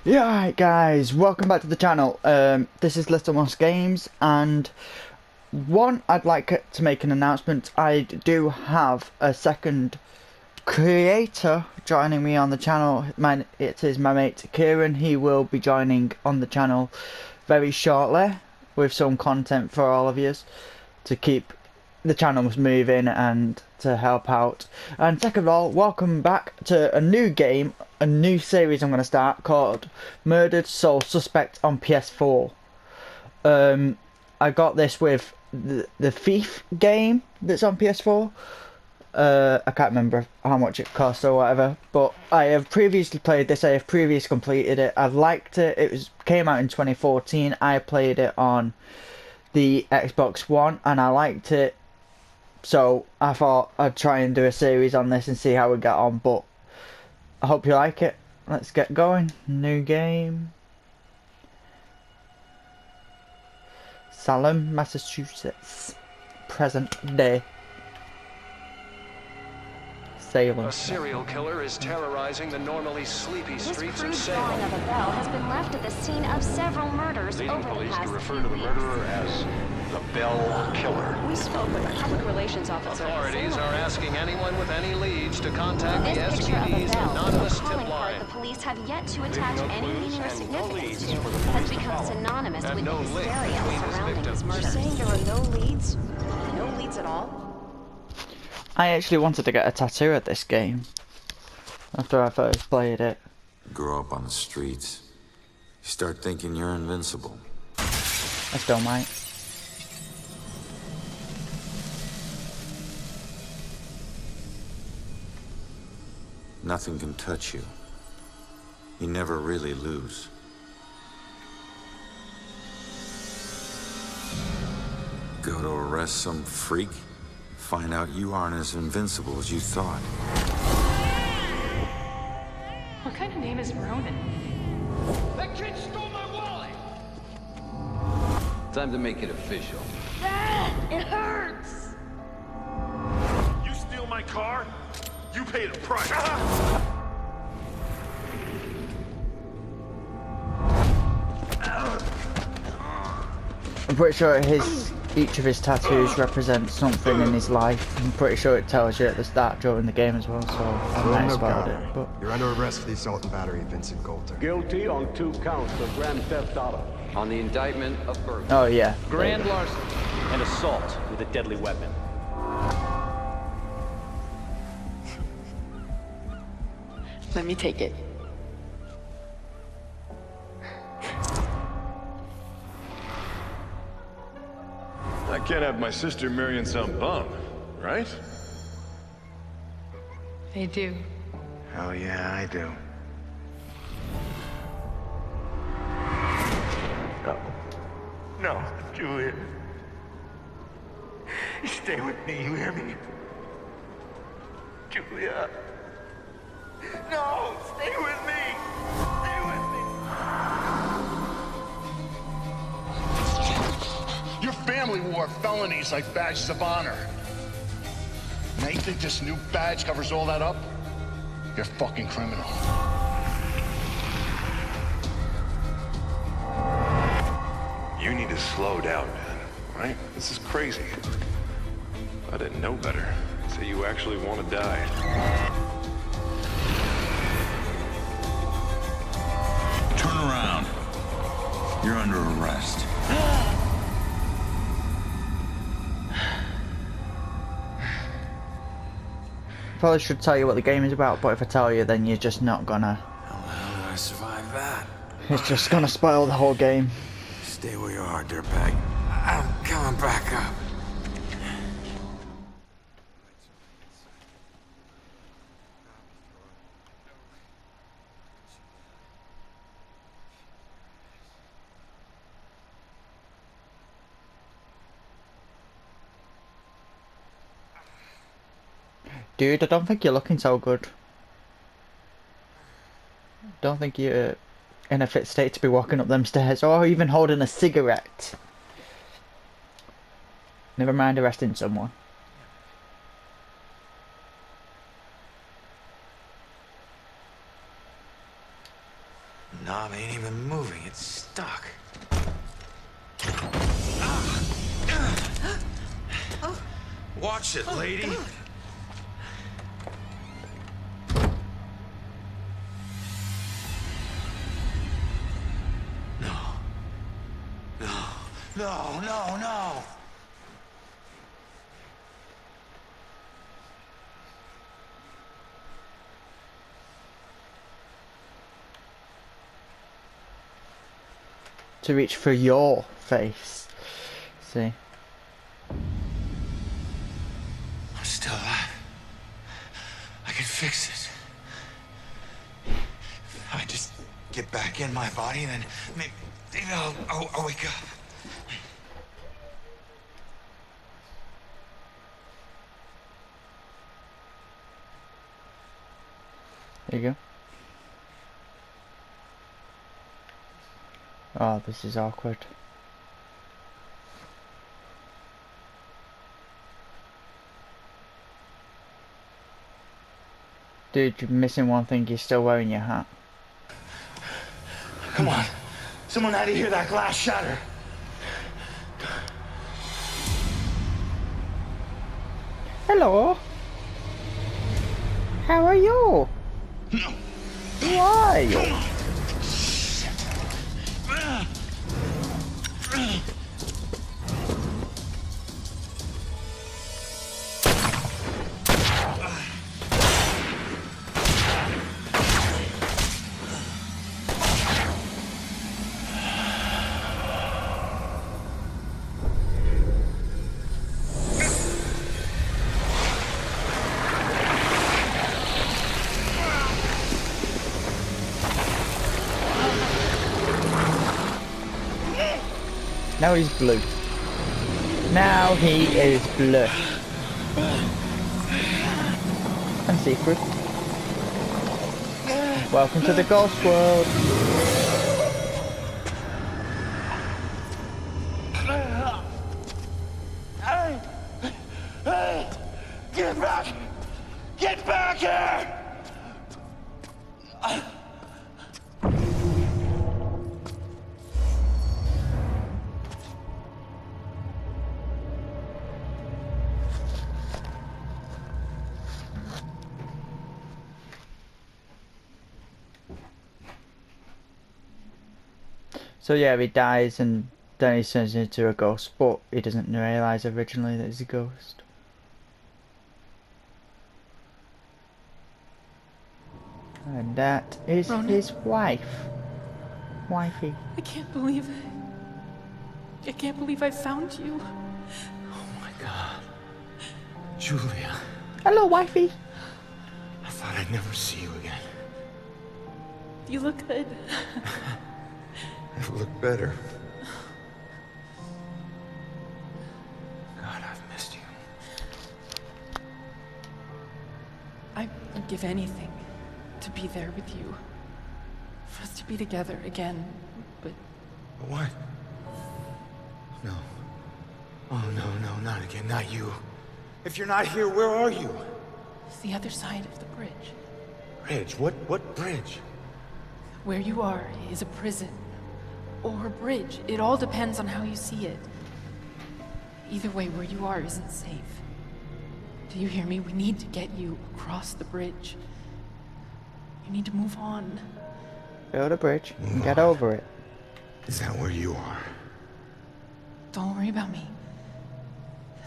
Yeah, alright guys, welcome back to the channel. This is Littlemossgames, and I'd like to make an announcement. I do have a second creator joining me on the channel. It is my mate Kieran. He will be joining on the channel very shortly with some content for all of you to keep the channels moving and to help out. And second of all, welcome back to a new game, a new series I'm going to start called Murdered Soul Suspect on PS4. I got this with the Thief game that's on PS4. I can't remember how much it cost or whatever, but I have previously played this. I have previously completed it. I liked it. Came out in 2014. I played it on the Xbox One and I liked it. So I thought I'd try and do a series on this and see how we get on, but I hope you like it. Let's get going. New game. Salem, Massachusetts. Present day. Salem. A serial killer is terrorizing the normally sleepy streets of This Salem. crude drawing of a bell has been left at the scene of several murders Leading over the police to past refer few to the weeks. murderer as the Bell Killer. We spoke with a public relations officer. Authorities are asking anyone with any leads to contact the This picture of a SPD's bell anonymous is a calling tip card line. the police have yet to attach any meaning or significance to, for the has become synonymous And with no the link hysteria between his surrounding victims. his You're murder. saying there are no leads? No leads at all? I actually wanted to get a tattoo of this game after I first played it. Grow up on the streets. You start thinking you're invincible. I still might. Nothing can touch you. You never really lose. Go to arrest some freak, find out you aren't as invincible as you thought. What kind of name is Ronan? That kid stole my wallet! Time to make it official. It hurts! You steal my car? You paid a price. I'm pretty sure each of his tattoos represents something in his life. I'm pretty sure it tells you at the start during the game as well, so I'm nice about it. But You're under arrest for the assault and battery of Vincent Coulter. Guilty on 2 counts of grand theft auto. On the indictment of burglary. oh yeah, Grand larceny and assault with a deadly weapon. Let me take it. I can't have my sister marrying some bum, right? They do. Hell yeah, I do. No, Julia. Stay with me, you hear me? Julia. No, stay with me! Stay with me! Your family wore felonies like badges of honor. Now you think this new badge covers all that up? You're a fucking criminal. You need to slow down, man. Right? This is crazy. I didn't know better. So you actually want to die. Turn around. You're under arrest. probably should tell you what the game is about. But if I tell you, then you're just not gonna. How did I survive that? It's just gonna spoil the whole game. Stay where you are, dirtbag. I'm coming back up. Dude, I don't think you're looking so good. Don't think you're in a fit state to be walking up them stairs or even holding a cigarette. Never mind arresting someone. knob ain't even moving. It's stuck. Watch it, lady. No. To reach for your face. See? I'm still alive. I can fix it. If I just get back in my body, then maybe I'll wake up. There you go. Oh, this is awkward. Dude, you're missing one thing, you're still wearing your hat. Come on. Someone had to hear that glass shatter. Hello. How are you? No. Who are you? Now he's blue. Now he is blue. And see-through. Welcome to the ghost world. Get back! Get back here! So yeah, he dies and then he turns into a ghost, but he doesn't realise originally that he's a ghost. And that is Ronan? his wife. Wifey. I can't believe it. I can't believe I found you. Oh my God. Julia. Hello, wifey. I thought I'd never see you again. You look good. Never looked better. God, I've missed you. I would give anything to be there with you. For us to be together again, but... What? No. Oh, no, not again, not you. If you're not here, where are you? It's the other side of the bridge. Bridge? What bridge? Where you are is a prison. Or a bridge. It all depends on how you see it. Either way, where you are isn't safe. Do you hear me? We need to get you across the bridge. You need to move on. Build a bridge and get over it. Is that where you are? Don't worry about me.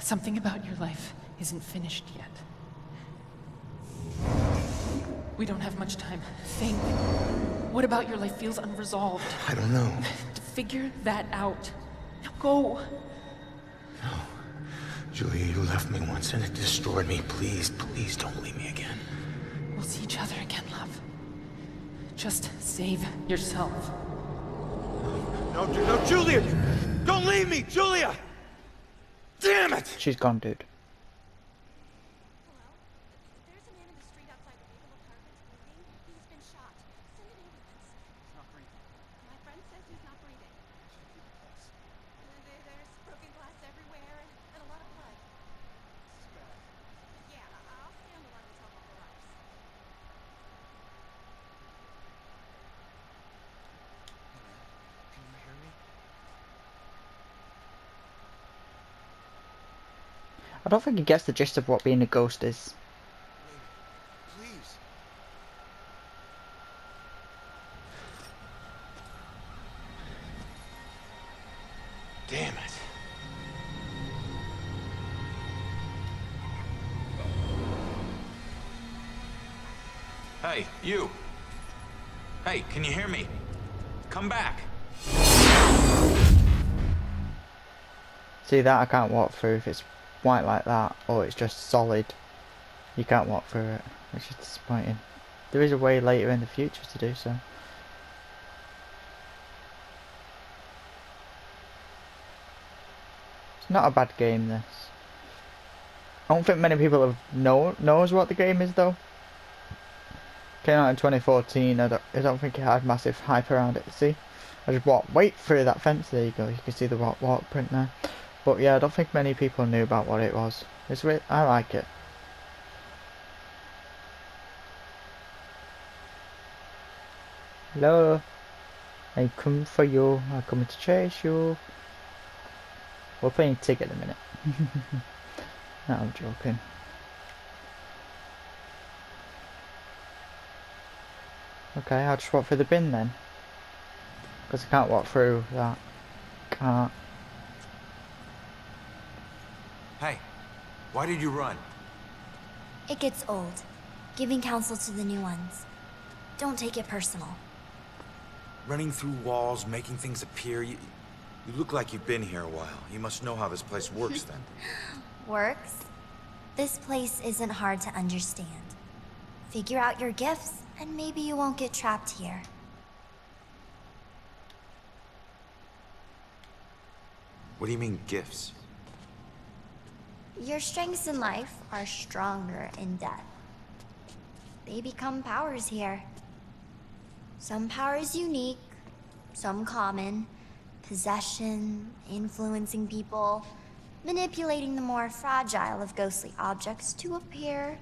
Something about your life isn't finished yet. We don't have much time. Think. What about your life feels unresolved? I don't know. To figure that out. Now go. No. Julia, you left me once and it destroyed me. Please don't leave me again. We'll see each other again, love. Just save yourself. No, Julia! Don't leave me, Julia! Damn it! She's gone, dude. There's a man in the street outside the Regal Apartments bleeding. He's been shot. Send an ambulance. He's not breathing. My friend says he's not breathing. There's broken glass everywhere and a lot of blood. This is bad. Yeah, I'll stay on the line and tell him arrives. I don't think he gets the gist of what being a ghost is. Please. Damn it. Hey, you. Hey, can you hear me? Come back. See that I can't walk through if it's white like that, or it's just solid. You can't walk through it, which is disappointing. There is a way later in the future to do so. It's not a bad game, this. I don't think many people have knows what the game is though. Came out in 2014. I don't think it had massive hype around it. See, I just walked through that fence. There you go. You can see the walk print there. But yeah, I don't think many people knew about what it was. It's really, I like it. Hello, I come for you. I'm coming to chase you. We're playing Tig in a minute. No, I'm joking. Okay, I'll just walk through the bin then. Because I can't walk through that. Can't. Hey, why did you run? It gets old, giving counsel to the new ones. Don't take it personal. Running through walls, making things appear. You look like you've been here a while. You must know how this place works then. Works? This place isn't hard to understand. Figure out your gifts, and maybe you won't get trapped here. What do you mean, gifts? Your strengths in life are stronger in death. They become powers here. Some powers unique, some common. Possession, influencing people, manipulating the more fragile of ghostly objects to appear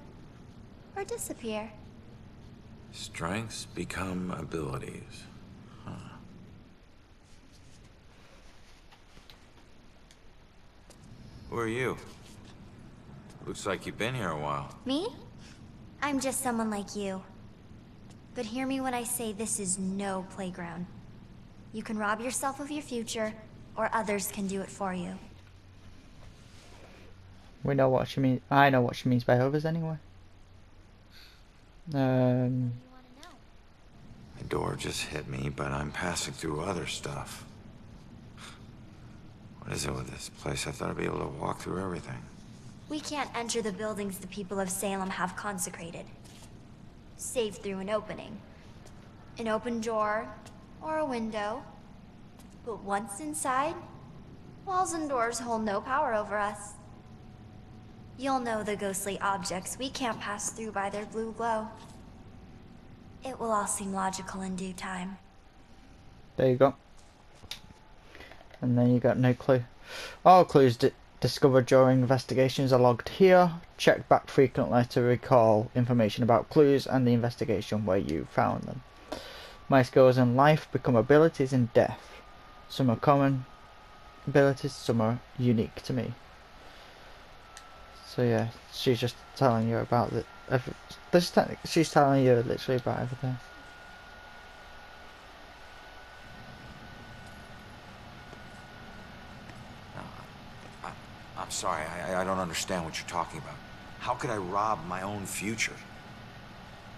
or disappear. Strengths become abilities. Huh. Who are you? Looks like you've been here a while. Me? I'm just someone like you. But hear me when I say this is no playground. You can rob yourself of your future, or others can do it for you. We know what she means. I know what she means by others anyway. My door just hit me, but I'm passing through other stuff. What is it with this place? I thought I'd be able to walk through everything. We can't enter the buildings the people of Salem have consecrated. Save through an opening. An open door, or a window. But once inside, walls and doors hold no power over us. You'll know the ghostly objects we can't pass through by their blue glow. It will all seem logical in due time. There you go. And then you got no clue. All clues discovered during investigations are logged here. Check back frequently to recall information about clues and the investigation where you found them. My skills in life become abilities in death. Some are common abilities, some are unique to me. So yeah, she's just telling you about the. She's telling you literally about everything. I'm sorry, I don't understand what you're talking about. How could I rob my own future?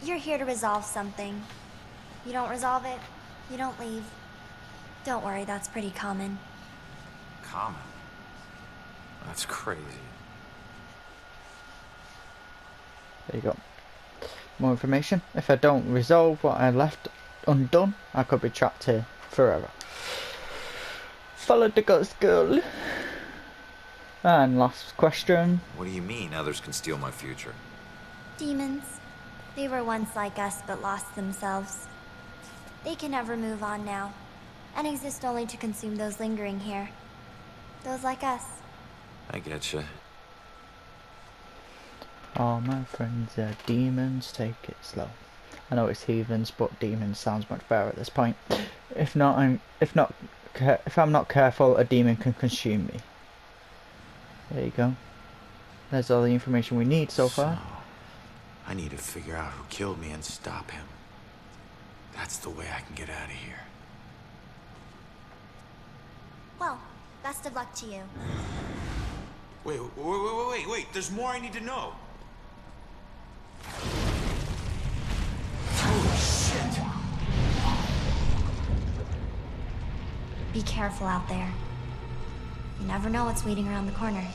You're here to resolve something. You don't resolve it, you don't leave. Don't worry, that's pretty common. Common? That's crazy. There you go. More information. If I don't resolve what I left undone, I could be trapped here forever. Follow the ghost girl. And last question. What do you mean others can steal my future? Demons. They were once like us but lost themselves. They can never move on now, and exist only to consume those lingering here. Those like us. I getcha. All my friends are demons, take it slow. I know it's heathens, but demons sounds much better at this point. If I'm not careful, a demon can consume me. There you go. There's all the information we need so far. I need to figure out who killed me and stop him. That's the way I can get out of here. Well, best of luck to you. Wait. There's more I need to know. Holy shit. Be careful out there. You never know what's waiting around the corner.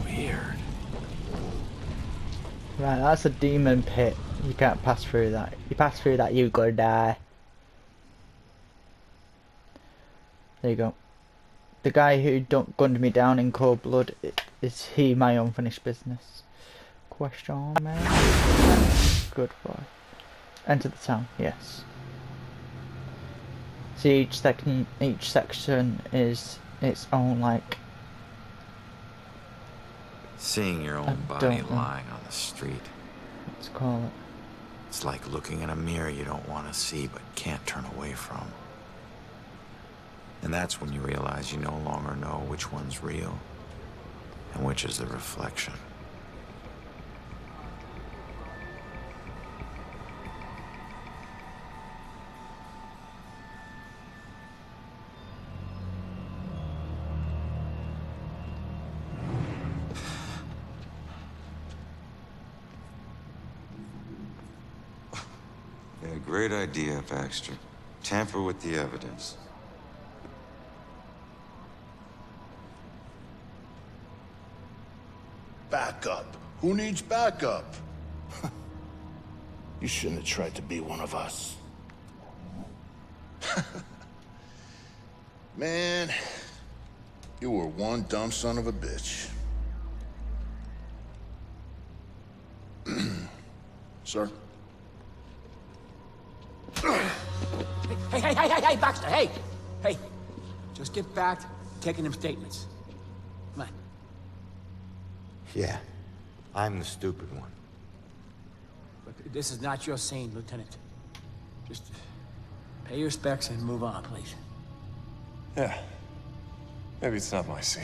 Weird. Right, that's a demon pit. You can't pass through that. You pass through that, you go die. There you go. The guy who gunned me down in cold blood, is he my unfinished business? Question mark. Good boy. Enter the town. Yes. See, each section is its own, like. Seeing your own body lying on the street. Let's call it. It's like looking in a mirror you don't want to see but can't turn away from. And that's when you realize you no longer know which one's real and which is the reflection. Yeah, great idea, Baxter. Tamper with the evidence. Backup. Who needs backup? You shouldn't have tried to be one of us. Man, you were one dumb son of a bitch. Sir? Hey, Baxter, hey! Hey, just get back to taking them statements. Come on. Yeah, I'm the stupid one. Look, this is not your scene, Lieutenant. Just pay your respects and move on, please. Yeah. Maybe it's not my scene.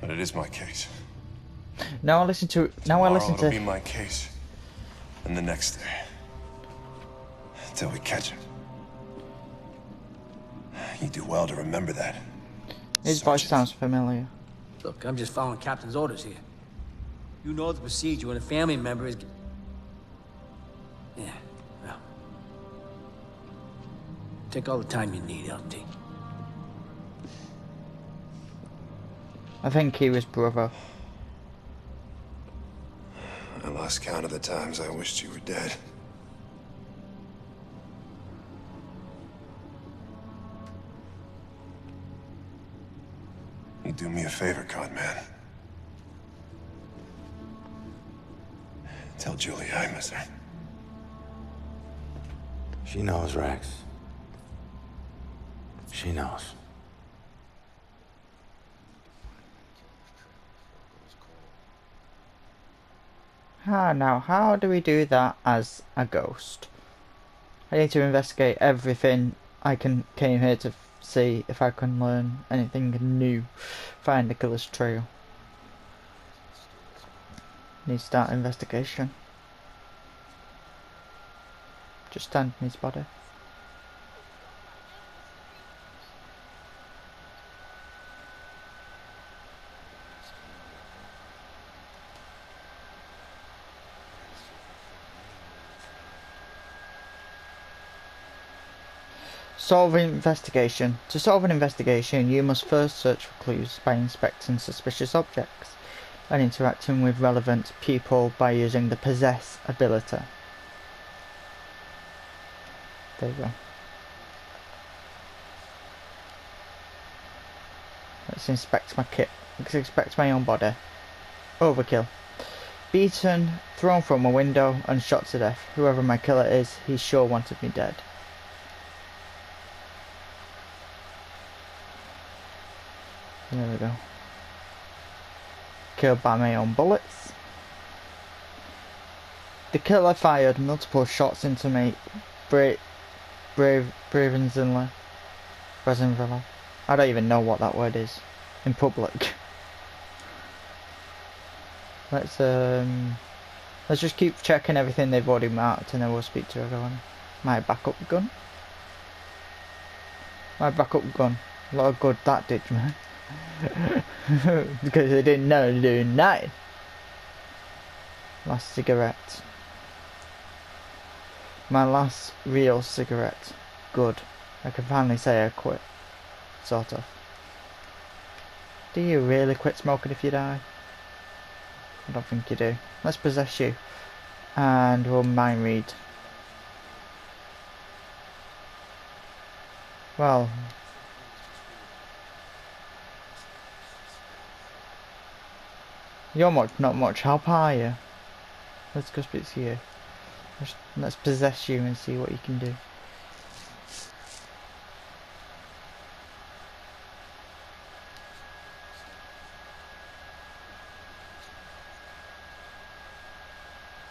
But it is my case. Now I listen to. It'll be my case. And the next day. Until we catch him. You do well to remember that. His voice sounds familiar. Look, I'm just following Captain's orders here. You know the procedure when a family member is... Yeah, well... Take all the time you need, LT. I think he was brother. I lost count of the times I wished you were dead. You do me a favor, con man. Tell Julie I miss her. She knows, Rex. She knows. Now, how do we do that as a ghost? I need to investigate everything I came here to see if I can learn anything new. Find the killer's trail. Need to start investigation. Just stand in his body. Solve an investigation. To solve an investigation, you must first search for clues by inspecting suspicious objects and interacting with relevant people by using the possess ability. There you go. Let's inspect my kit. Let's inspect my own body. Overkill. Beaten, thrown from a window and shot to death. Whoever my killer is, he sure wanted me dead. There we go. Killed by my own bullets. The killer fired multiple shots into me. Brazenvilla. I don't even know what that word is. In public. Let's just keep checking everything they've already marked, and then we'll speak to everyone. My backup gun. My backup gun. A lot of good that did, man. Because they didn't know to do nothing. Last cigarette. My last real cigarette. Good. I can finally say I quit. Sort of. Do you really quit smoking if you die? I don't think you do. Let's possess you. And we'll mind read. Well. You're not much help, are you? Let's go speak to you. Let's possess you and see what you can do.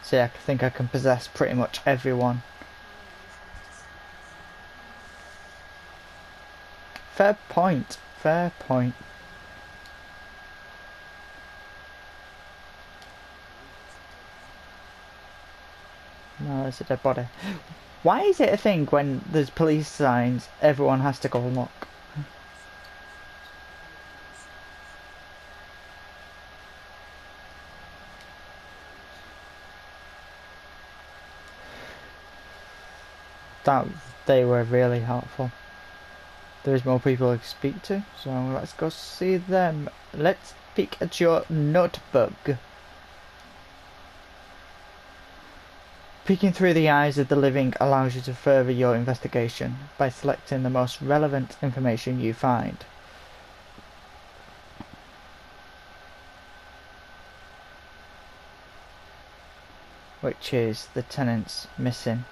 See, I think I can possess pretty much everyone. Fair point. Fair point. No, it's a dead body. Why is it a thing when there's police signs, everyone has to go and look? That they were really helpful. There's more people to speak to, so let's go see them. Let's peek at your notebook. Peeking through the eyes of the living allows you to further your investigation by selecting the most relevant information you find. Which is the tenants missing.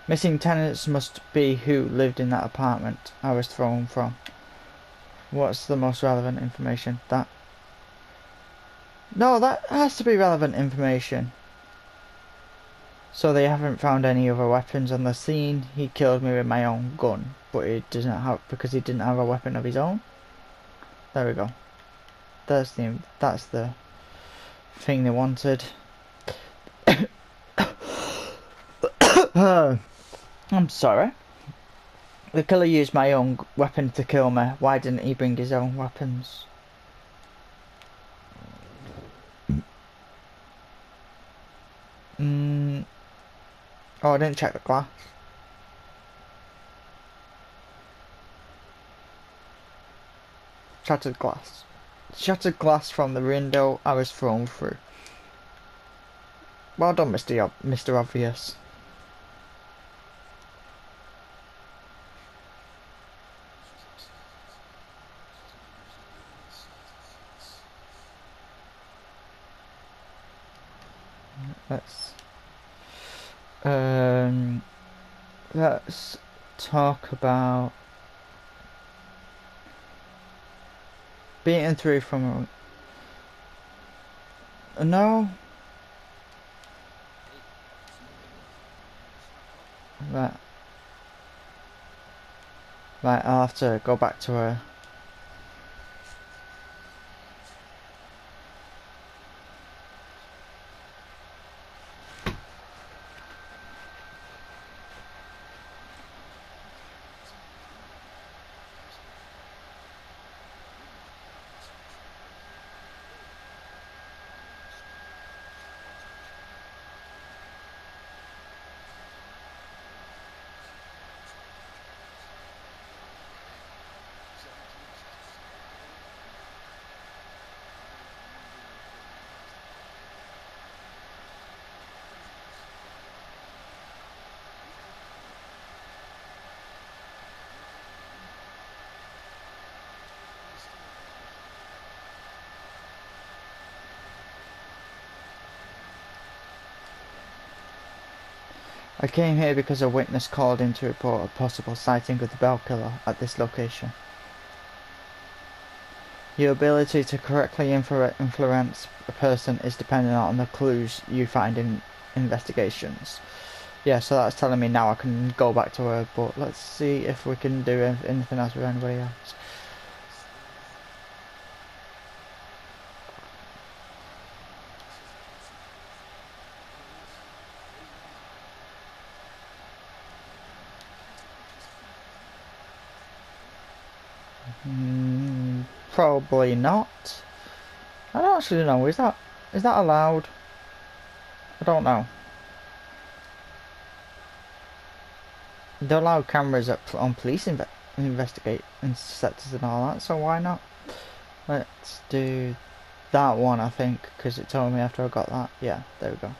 Missing tenants must be who lived in that apartment I was thrown from. What's the most relevant information? That. No, that has to be relevant information. So they haven't found any other weapons on the scene. He killed me with my own gun, but he doesn't have, because he didn't have a weapon of his own. There we go. That's the thing they wanted. I'm sorry. The killer used my own weapon to kill me. Why didn't he bring his own weapons? Oh, I didn't check the glass. Shattered glass. Shattered glass from the window I was thrown through. Well done, Mr. Obvious. Let's talk about beating through from a no. Right, I'll have to go back to her. I came here because a witness called in to report a possible sighting of the Bell Killer at this location. Your ability to correctly influence a person is dependent on the clues you find in investigations. Yeah, so that's telling me now I can go back to her, but let's see if we can do anything else with anybody else. Probably not. I don't actually know. Is that allowed? I don't know. They allow cameras on police investigate sectors and all that, so why not? Let's do that one, I think, because it told me after I got that. Yeah, there we go.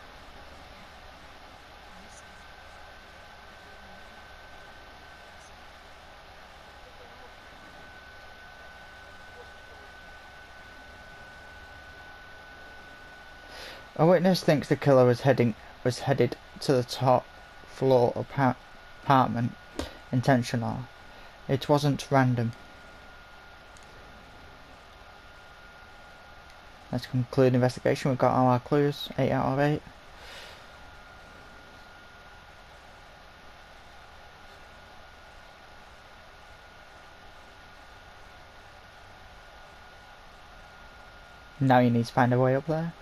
A witness thinks the killer was headed to the top floor apartment intentional. It wasn't random. Let's conclude investigation. We've got all our clues. 8 out of 8. Now you need to find a way up there.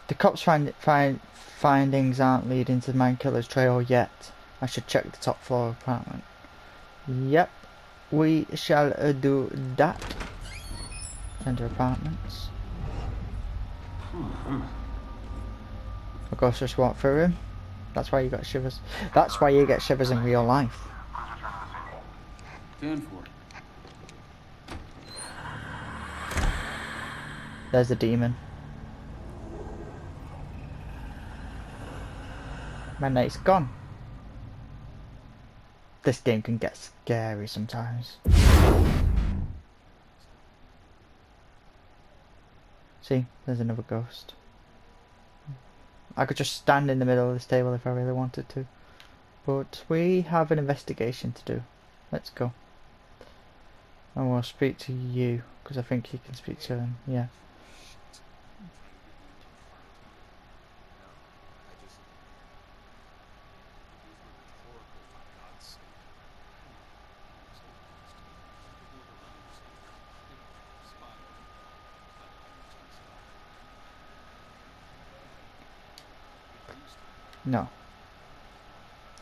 The cops' findings aren't leading to the man killer's trail yet. I should check the top floor apartment. Yep, we shall do that. Enter apartments. I'll go just walk through him. That's why you got shivers. That's why you get shivers in real life. Stand for it. There's the demon. Mandate's gone. This game can get scary sometimes. See, there's another ghost. I could just stand in the middle of this table if I really wanted to. But we have an investigation to do. Let's go. And we'll speak to you, because I think you can speak to him. Yeah. No.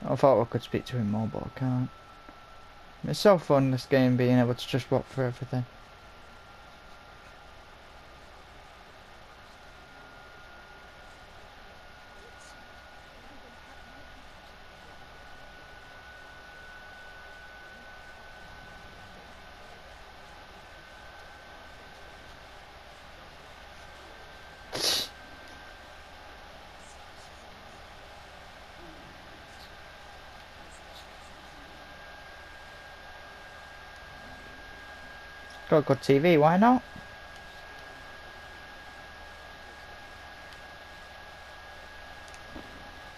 I thought I could speak to him more, but I can't. It's so fun, this game, being able to just walk through everything. Got good TV, why not?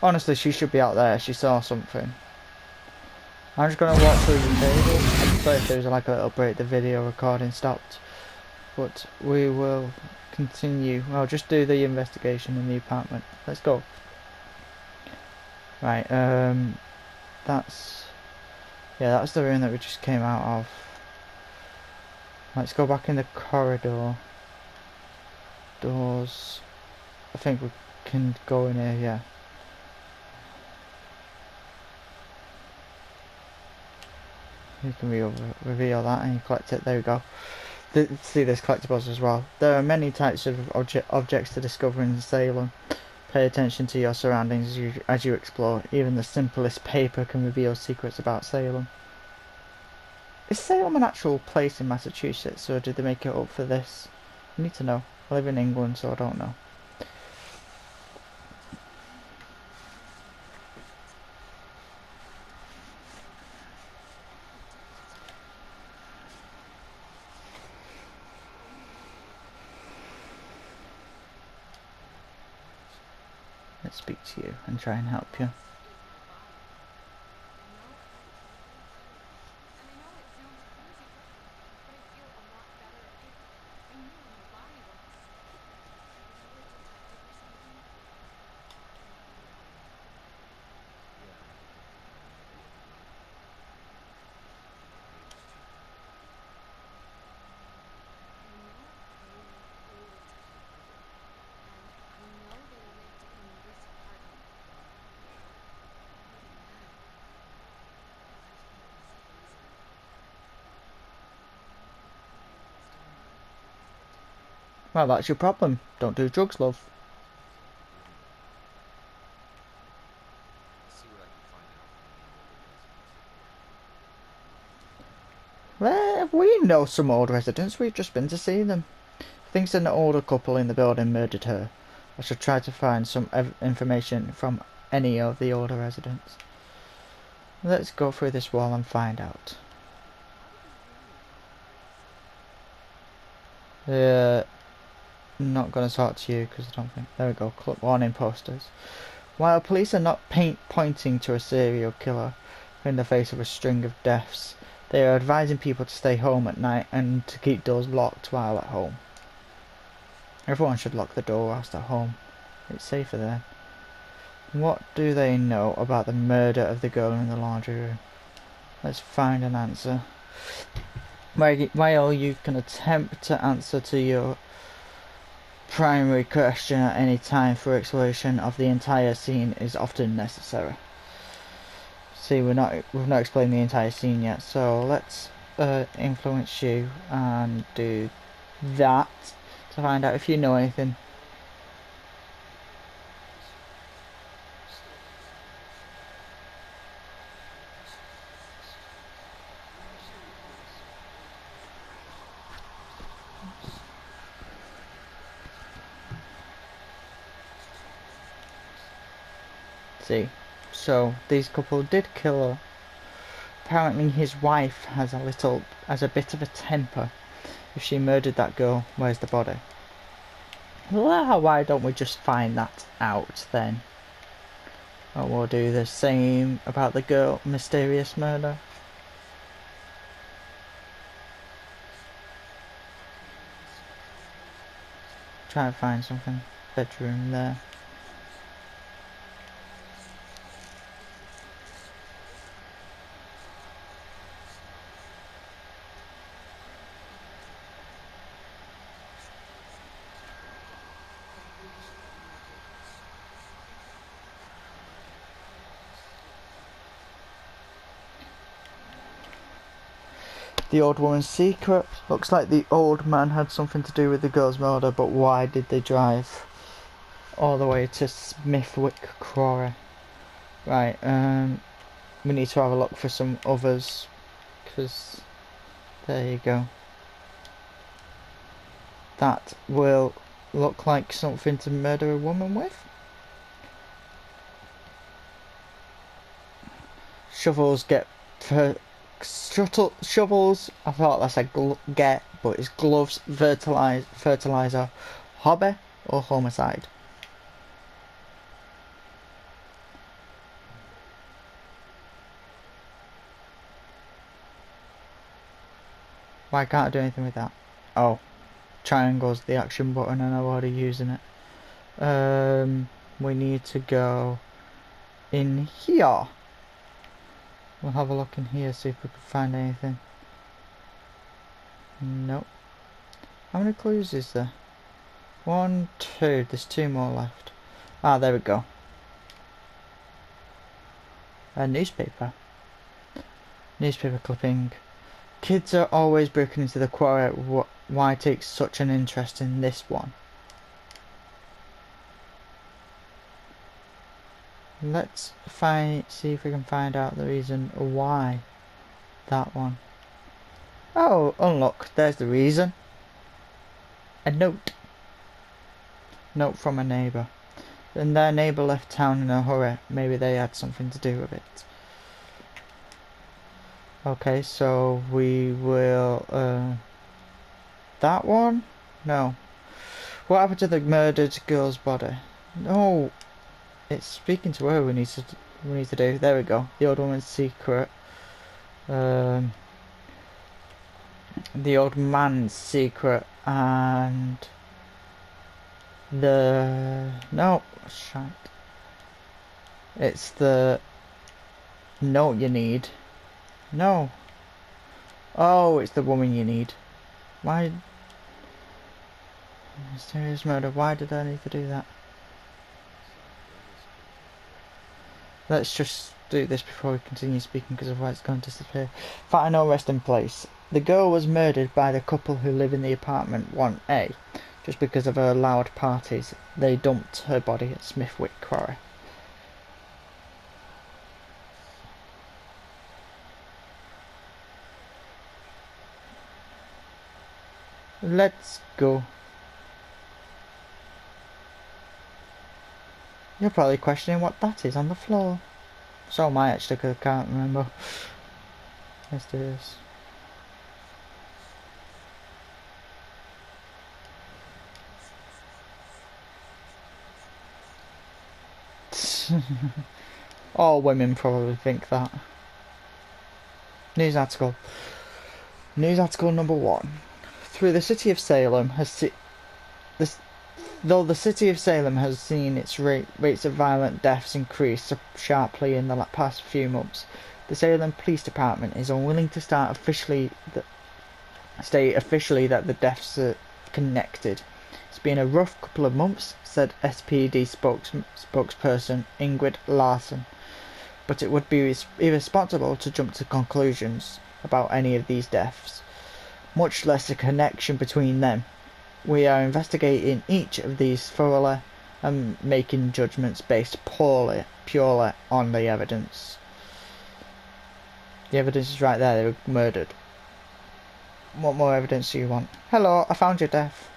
Honestly, she should be out there. She saw something. I'm just gonna walk through the table. Sorry if there's like a little break, the video recording stopped. But we will continue. I'll just do the investigation in the apartment. Let's go. Right, that's... yeah, that's the room that we just came out of. Let's go back in the corridor. Doors. I think we can go in here, yeah. You can reveal that and you collect it. There we go. See, there's collectibles as well. There are many types of objects to discover in Salem. Pay attention to your surroundings as you explore. Even the simplest paper can reveal secrets about Salem. Is Salem an actual place in Massachusetts, or did they make it up for this? I need to know. I live in England, so I don't know. Let's speak to you and try and help you. Well, that's your problem. Don't do drugs, love. Well, we know some old residents. We've just been to see them. Thinks an older couple in the building murdered her. I should try to find some information from any of the older residents. Let's go through this wall and find out. Not gonna talk to you because I don't think. There we go. Warning posters. While police are not pointing to a serial killer in the face of a string of deaths, they are advising people to stay home at night and to keep doors locked while at home. Everyone should lock the door whilst at home. It's safer then. What do they know about the murder of the girl in the laundry room? Let's find an answer. While you can attempt to answer to your primary question at any time, for exploration of the entire scene is often necessary. See, we've not explained the entire scene yet, so let's influence you and do that to find out if you know anything. See, so these couple did kill her. Apparently his wife has a bit of a temper. If she murdered that girl, where's the body? Well, why don't we just find that out then? Or we'll do the same about the girl, mysterious murder. Try to find something. Bedroom there. The old woman's secret. Looks like the old man had something to do with the girl's murder, but why did they drive all the way to Smithwick Quarry? Right, we need to have a look for some others, because there you go. That will look like something to murder a woman with. Shovels get shovels, I thought I said get, but it's gloves, fertilizer, hobby or homicide. Why can't I do anything with that? Oh, triangle's the action button and I'm already using it. We need to go in here. We'll have a look in here, see if we can find anything. Nope. How many clues is there? 1, 2, there's 2 more left. Ah, there we go. A newspaper. Newspaper clipping. Kids are always breaking into the quarry. Why take such an interest in this one? Let's see if we can find out the reason why that one. Oh, unlock. There's the reason. A note. Note from a neighbour. And their neighbour left town in a hurry. Maybe they had something to do with it. Okay, so we will that one? No. What happened to the murdered girl's body? No. It's speaking to her we need to do. There we go. The old woman's secret. The old man's secret and no, shite. It's the note you need. No. Oh, it's the woman you need. Why? Mysterious murder. Why did I need to do that? Let's just do this before we continue speaking, because otherwise it's going to disappear. Final resting place. The girl was murdered by the couple who live in the apartment 1A. just because of her loud parties. They dumped her body at Smithwick Quarry. Let's go. You're probably questioning what that is on the floor. So am I actually, because I can't remember. Let's do this. All women probably think that. News article. News article number 1. Though the city of Salem has seen its rates of violent deaths increase sharply in the past few months, the Salem Police Department is unwilling to state officially that the deaths are connected. It's been a rough couple of months, said SPD spokesperson Ingrid Larson, but it would be irresponsible to jump to conclusions about any of these deaths, much less a connection between them. We are investigating each of these thoroughly and making judgments based purely on the evidence. The evidence is right there, they were murdered. What more evidence do you want? Hello, I found your death.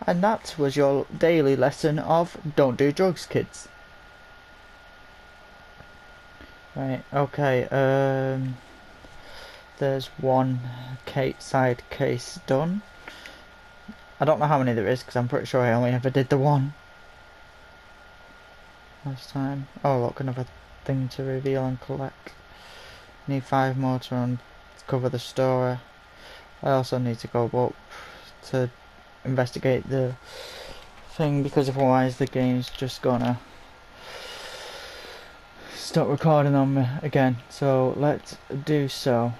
And that was your daily lesson of don't do drugs, kids. Right, okay, there's one side case done. I don't know how many there is because I'm pretty sure I only ever did the one last time. Oh look, another thing to reveal and collect. Need 5 more to cover the story. I also need to go up to investigate the thing because otherwise the game's just gonna stop recording on me again. So let's do so.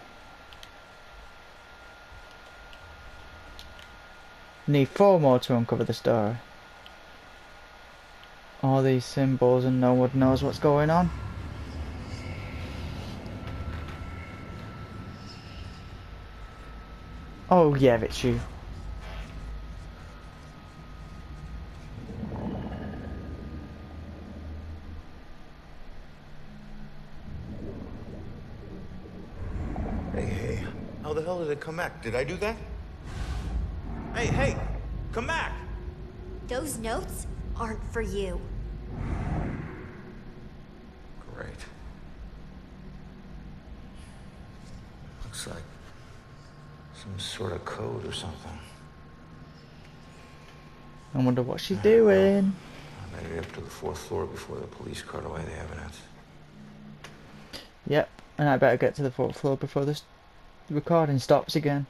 Need 4 more to uncover the story. All these symbols and no one knows what's going on. Oh yeah, it's you. Hey, how the hell did it come back? Did I do that? Hey, come back! Those notes aren't for you. Great. Looks like some sort of code or something. I wonder what she's doing. I made it up to the 4th floor before the police cart away the evidence. Yep, and I better get to the 4th floor before this recording stops again.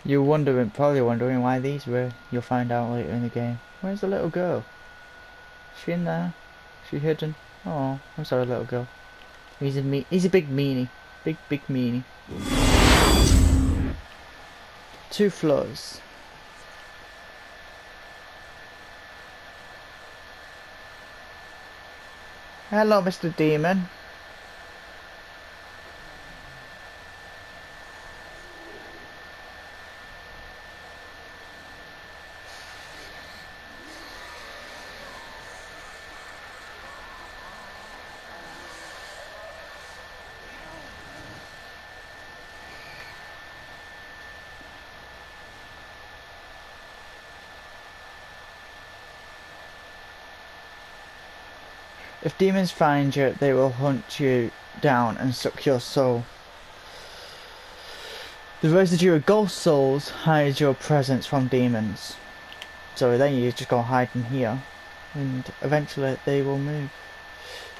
You're probably wondering why these were. You'll find out later in the game. Where's the little girl? Is she in there? Is she hidden? Oh, I'm sorry, little girl. He's a big meanie. Big meanie. 2 floors. Hello, Mr. Demon. If demons find you, they will hunt you down and suck your soul. The residue of ghost souls hides your presence from demons. So then you just go hide in here, and eventually they will move.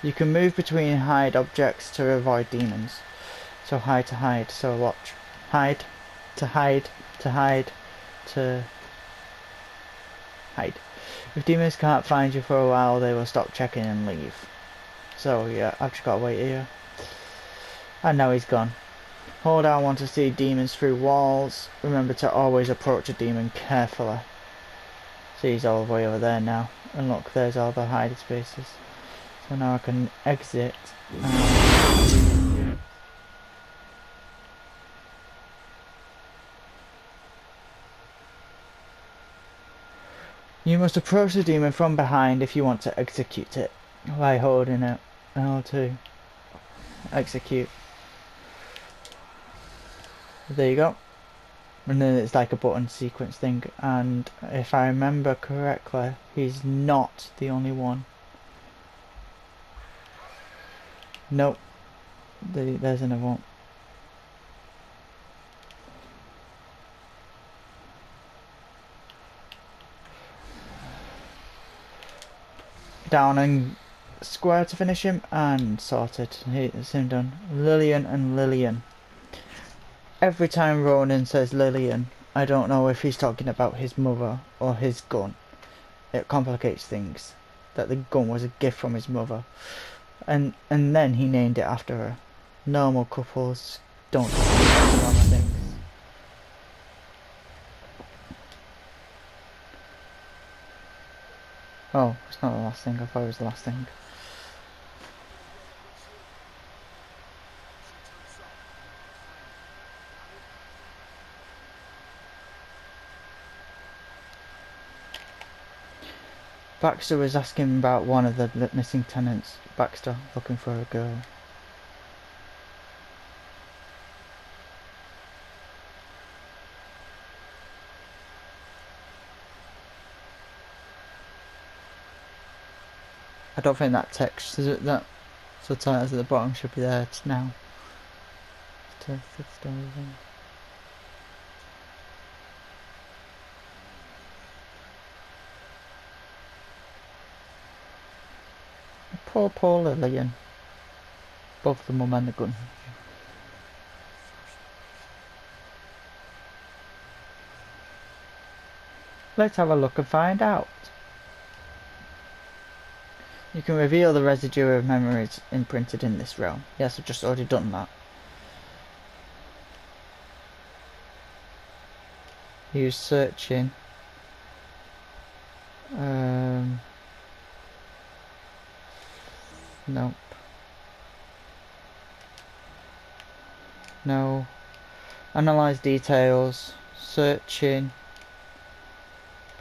You can move between hide objects to avoid demons. So hide to hide, so watch. Hide, to hide, to hide, to hide. If demons can't find you for a while, they will stop checking and leave. So yeah, I've just got to wait here. And now he's gone. Hold R1 to see demons through walls. Remember to always approach a demon carefully. See, he's all the way over there now. And look, there's all the hiding spaces. So now I can exit. You must approach the demon from behind if you want to execute it. By holding it L2. Execute. There you go. And then it's like a button sequence thing. And if I remember correctly, he's not the only one. Nope. There's another one. Down and square to finish him, and sorted. It's him done. Lillian and Lillian. Every time Ronan says Lillian, I don't know if he's talking about his mother or his gun. It complicates things. That the gun was a gift from his mother. And then he named it after her. Normal couples don't do normal things. Oh, it's not the last thing. I thought it was the last thing. Baxter was asking about one of the missing tenants. Baxter, looking for a girl. I don't think that text, that subtitles at the bottom should be there now. Poor Lillian. Both the mum and the gun. Let's have a look and find out. You can reveal the residue of memories imprinted in this realm. Yes, I've just already done that. Use searching. Nope. No. Analyze details. Searching.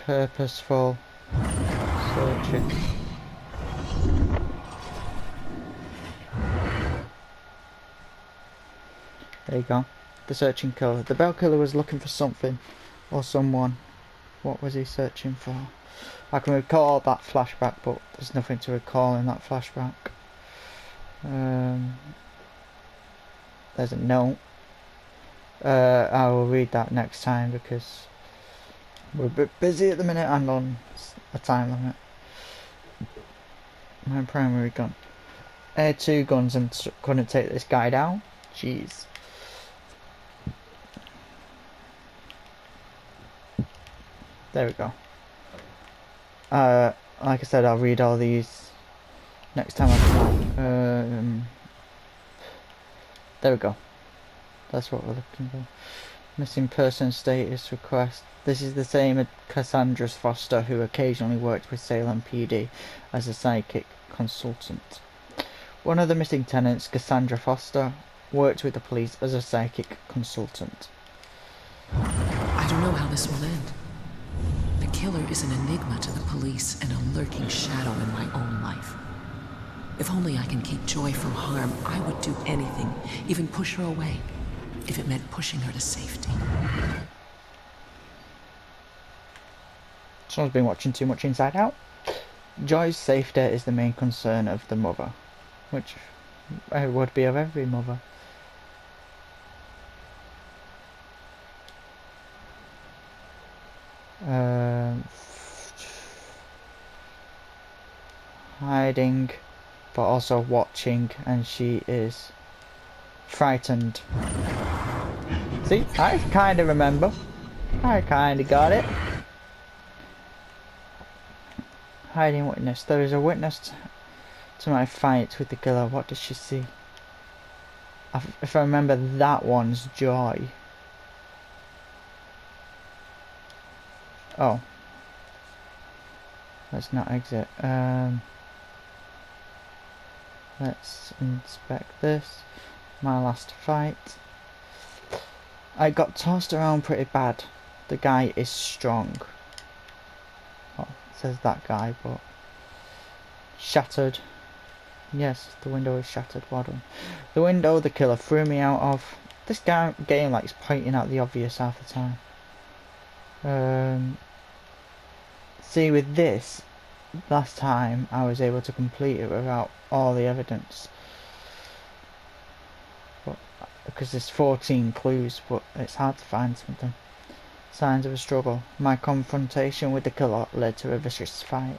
Purposeful. Searching. There you go. The searching killer. The bell killer was looking for something or someone. What was he searching for? I can recall that flashback, but there's nothing to recall in that flashback. There's a note. I will read that next time because we're a bit busy at the minute and on a time limit. My primary gun. I had 2 guns and couldn't take this guy down. Jeez. There we go. Like I said, I'll read all these next time I come out. There we go. That's what we're looking for. Missing person status request. This is the same as Cassandra Foster, who occasionally worked with Salem PD as a psychic consultant. One of the missing tenants, Cassandra Foster, worked with the police as a psychic consultant. I don't know how this will end. The killer is an enigma to the police and a lurking shadow in my own life. If only I can keep Joy from harm, I would do anything, even push her away, if it meant pushing her to safety. Someone's been watching too much Inside Out. Joy's safety is the main concern of the mother, which it would be of every mother. Hiding, but also watching, and she is frightened. See, I kind of remember. I kind of got it. Hiding witness. There is a witness to my fight with the killer. What does she see? If I remember, that one's Joy. Oh. Let's not exit. Let's inspect this. My last fight. I got tossed around pretty bad. The guy is strong. Well, it says that guy, but... Shattered. Yes, the window is shattered. Well done. The window the killer threw me out of. This game likes pointing out the obvious half the time. See, with this, last time I was able to complete it without all the evidence. But, because there's 14 clues, but it's hard to find something. Signs of a struggle. My confrontation with the killer led to a vicious fight.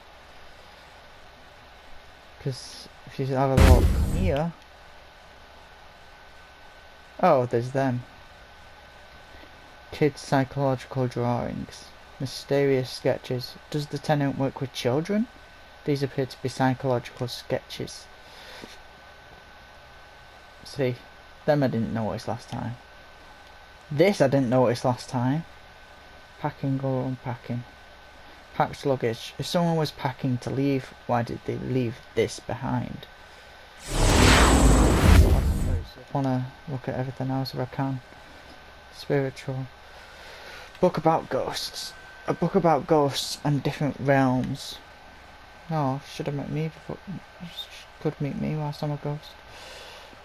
Because if you have a look here... Oh, there's them. Kids' psychological drawings. Mysterious sketches. Does the tenant work with children? These appear to be psychological sketches. See, them I didn't notice last time. This I didn't notice last time. Packing or unpacking. Packed luggage. If someone was packing to leave, why did they leave this behind? I want to look at everything else if I can. Spiritual. Book about ghosts. A book about ghosts and different realms. Oh, should have met me before. Could meet me whilst I'm a ghost.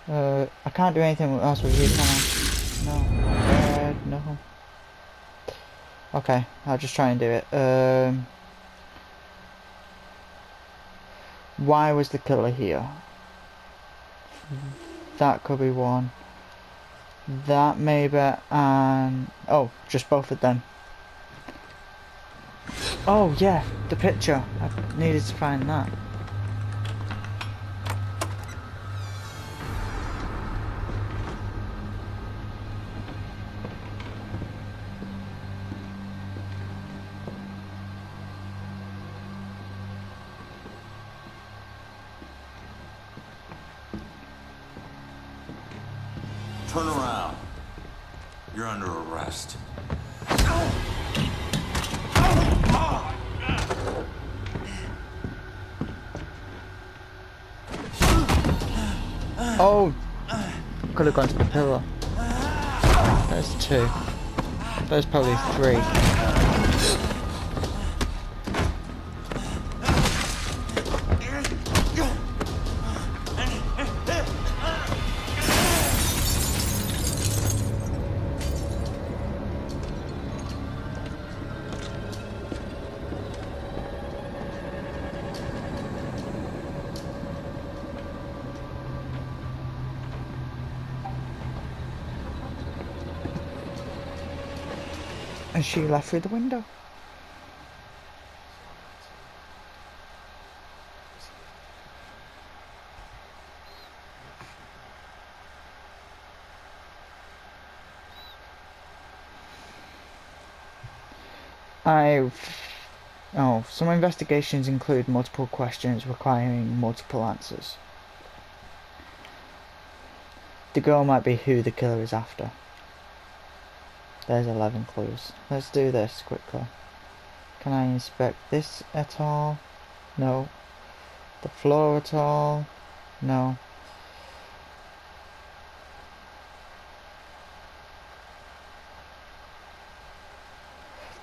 I can't do anything else with you, can I? No. No. Okay, I'll just try and do it. Why was the killer here? That could be one. That maybe, and... Oh, just both of them. Oh yeah, the picture. I needed to find that. Turn around. You're under arrest. Oh! Could have gone to the pillar. There's two. There's probably three. And she left through the window. Some investigations include multiple questions requiring multiple answers. The goal might be who the killer is after. There's 11 clues. Let's do this quickly. Can I inspect this at all? No. The floor at all? No.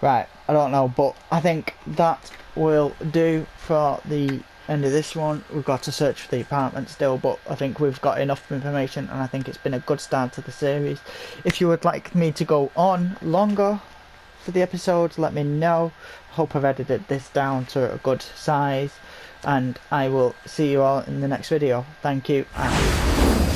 Right, I don't know, but I think that will do for the end of this one. We've got to search for the apartment still, but I think we've got enough information, and I think it's been a good start to the series. If you would like me to go on longer for the episodes, let me know. Hope I've edited this down to a good size, and I will see you all in the next video. Thank you, and